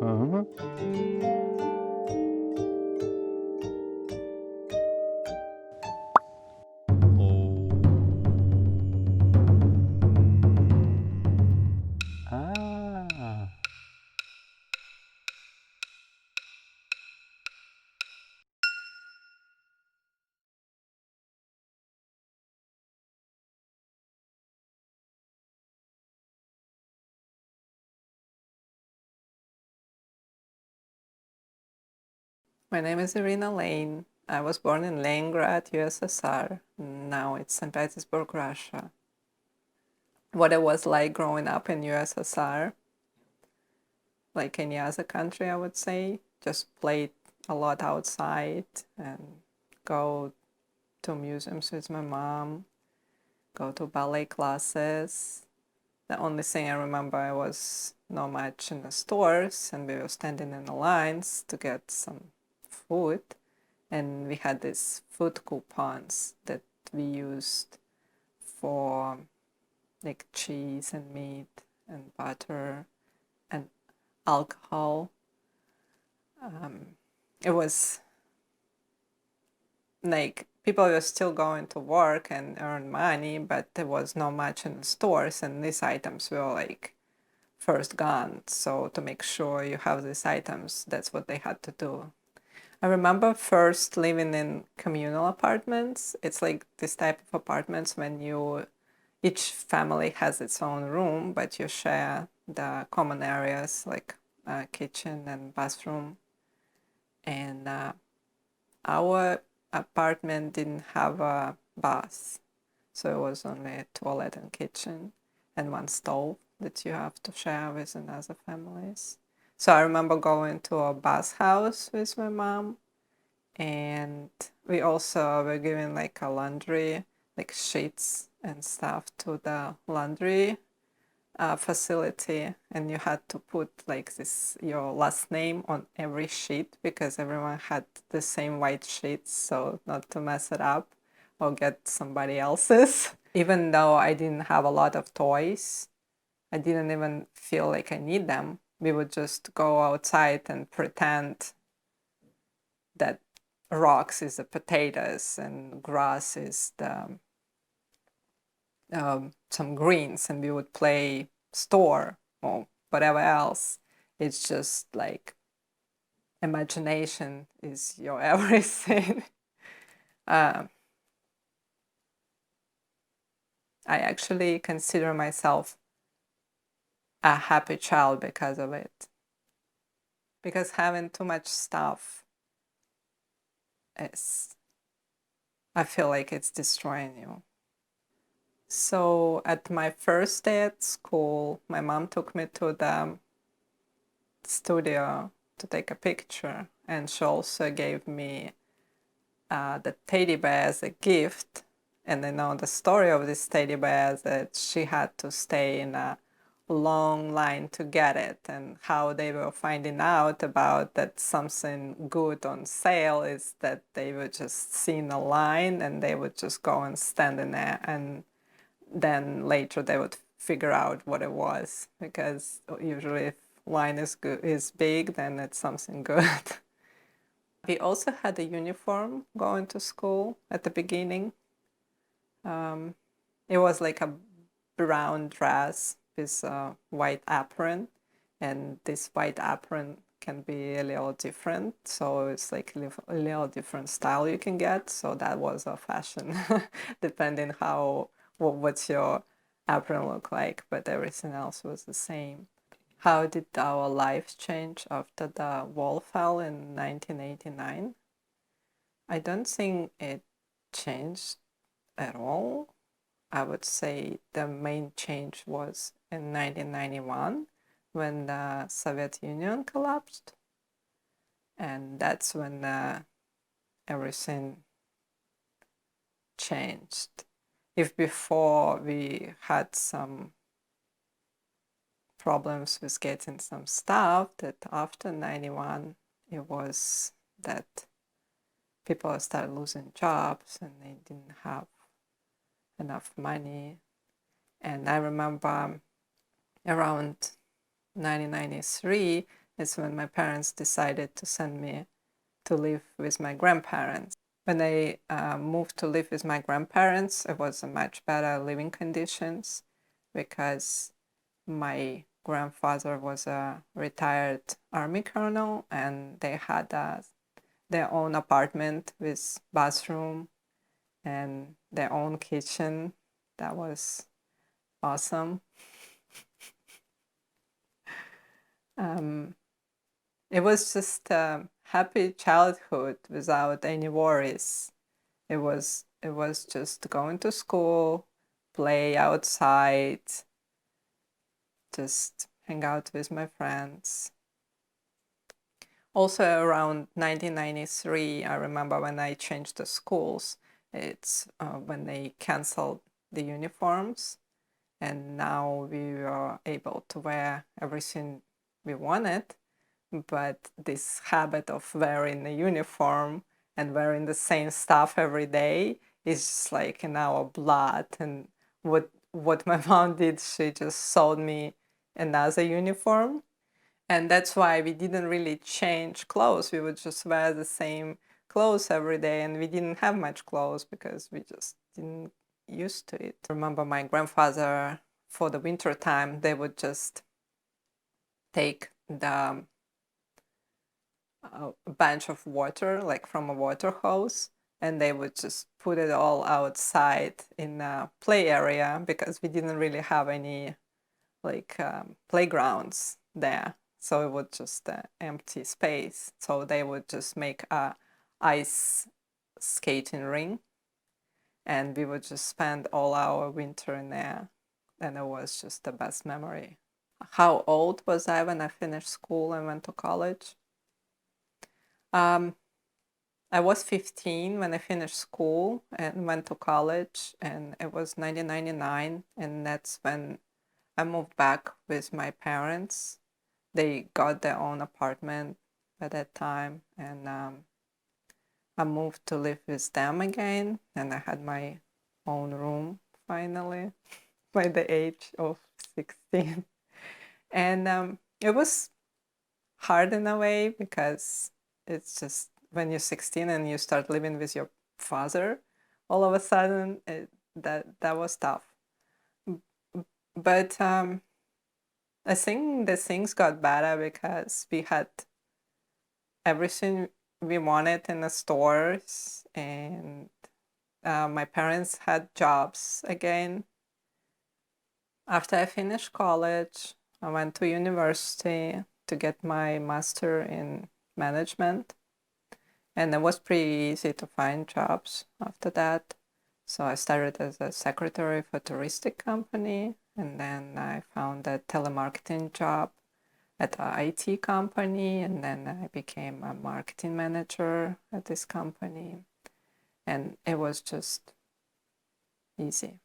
Ага. А. My name is Irina Lane. I was born in Leningrad, USSR. Now it's Saint Petersburg, Russia. What it was like growing up in USSR, like any other country, I would say. Just played a lot outside and go to museums with my mom, go to ballet classes. The only thing I remember I was not much in the stores, and we were standing in the lines to get some food. And we had these food coupons that we used for like cheese and meat and butter and alcohol. It was like people were still going to work and earn money, but there was not much in the stores, and these items were like first gone. So to make sure you have these items, that's what they had to do. I remember first living in communal apartments. It's like this type of apartments when each family has its own room, but you share the common areas like kitchen and bathroom. And our apartment didn't have a bath, so it was only a toilet and kitchen and one stove that you have to share with another families. So I remember going to a bath house with my mom, and we also were given like a laundry, like sheets and stuff to the laundry facility, and you had to put like this your last name on every sheet because everyone had the same white sheets, so not to mess it up or get somebody else's. Even though I didn't have a lot of toys, I didn't even feel like I need them. We would just go outside and pretend that rocks is the potatoes and grass is the some greens, and we would play store or whatever else. It's just like imagination is your everything. I actually consider myself a happy child because of it. Because having too much stuff is, I feel like it's destroying you. So at my first day at school, my mom took me to the studio to take a picture, and she also gave me the teddy bear as a gift. And I know the story of this teddy bear, that she had to stay in a long line to get it, and how they were finding out about that something good on sale is that they would just see in a line and they would just go and stand in there, and then later they would figure out what it was, because usually if line is big, then it's something good. We also had a uniform going to school at the beginning. It was like a brown dress with a white apron, and this white apron can be a little different, so it's like a little different style you can get. So that was a fashion, depending what's your apron look like, but everything else was the same. How did our lives change after the wall fell in 1989? I don't think it changed at all. I would say the main change was in 1991 when the Soviet Union collapsed. And that's when everything changed. If before we had some problems with getting some stuff, that after 91 it was that people started losing jobs and they didn't have enough money. And I remember around 1993, is when my parents decided to send me to live with my grandparents. When I moved to live with my grandparents, it was a much better living conditions because my grandfather was a retired army colonel and they had their own apartment with bathroom and their own kitchen. That was awesome. It was just a happy childhood without any worries. It was just going to school, play outside, just hang out with my friends. Also around 1993, I remember when I changed the schools, it's when they canceled the uniforms and now we were able to wear everything we wanted. But this habit of wearing a uniform and wearing the same stuff every day is just like in our blood. And what my mom did, she just sold me another uniform. And that's why we didn't really change clothes. We would just wear the same clothes every day, and we didn't have much clothes because we just didn't used to it. I remember my grandfather, for the winter time, they would just take the a bunch of water, like from a water hose, and they would just put it all outside in a play area because we didn't really have any like playgrounds there. So it was just an empty space. So they would just make a ice skating ring and we would just spend all our winter in there. And it was just the best memory. How old was I when I finished school and went to college? I was 15 when I finished school and went to college, and it was 1999, and that's when I moved back with my parents. They got their own apartment at that time, and I moved to live with them again, and I had my own room finally by the age of 16. And it was hard in a way because it's just when you're 16 and you start living with your father, all of a sudden that was tough. But I think the things got better because we had everything we wanted in the stores, and my parents had jobs again. After I finished college, I went to university to get my master in management. And it was pretty easy to find jobs after that. So I started as a secretary for a touristic company, and then I found a telemarketing job at an IT company, and then I became a marketing manager at this company. And it was just easy.